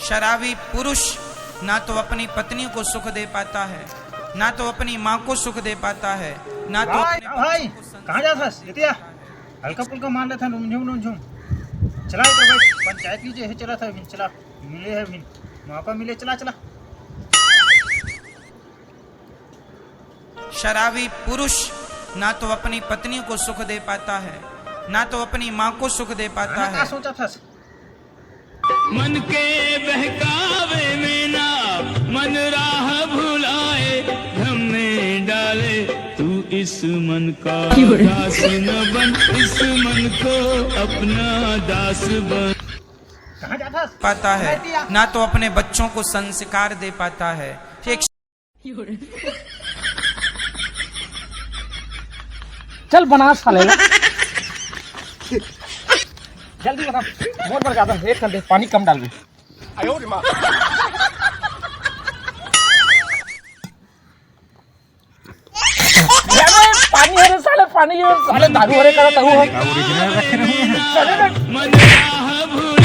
शराबी पुरुष ना तो अपनी पत्नी को सुख दे पाता है, ना तो अपनी माँ को सुख दे पाता है, ना तो भाई अपने भाई बच्चों को संस्कार कहाँ जा था इतिया हल्का फुल्का मान रहा था झूम चला तो भाई पंचायत लीजिए है चला था अभी चला मिले है अभी मौका मिले चला चला शराबी पुरुष ना तो अपनी पत्नी को सुख दे पाता है, ना तो अपनी माँ को सुख दे पाता क्या है। सोचा था मन के बहकावे में ना मन राह भुलाए, भ्रम में डाले तू इस मन का दास न बन, इस मन को अपना दास बन। कहाँ जा था पाता है, ना तो अपने बच्चों को संस्कार दे पाता है। एक चल बना साले जल्दी बना बहुत बड़ा ज्यादा वेट कर दे पानी कम डाल दे पानी है साले पानी साले दारू हो रहे करा दारू ओरिजिनल रखे रहे हैं मन राह भुलाए